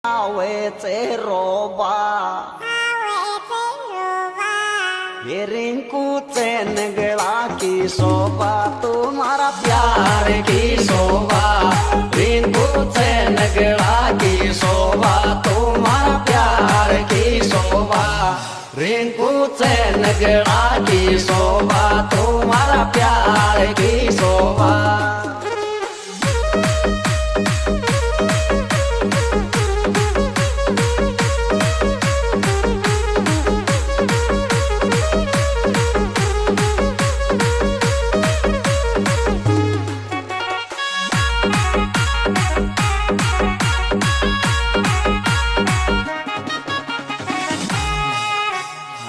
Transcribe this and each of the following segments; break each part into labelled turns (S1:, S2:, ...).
S1: आवे चेरोबा ये रिंकू चैन गला की शोभा तुम्हारा प्यार की शोभा रिंकू चैन गला की शोभा तुम्हारा प्यार की शोभा रिंकू चैन गला की शोभा तुम्हारा प्यार की शोभा।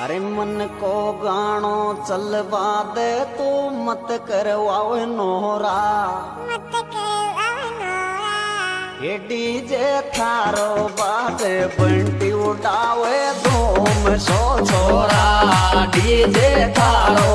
S1: अरे मन को गानो चलवा दे तू मत करवाओ नोरा ये डीजे थारो बाजे बंटी उड़ावे धूम सो छोरा डीजे थारो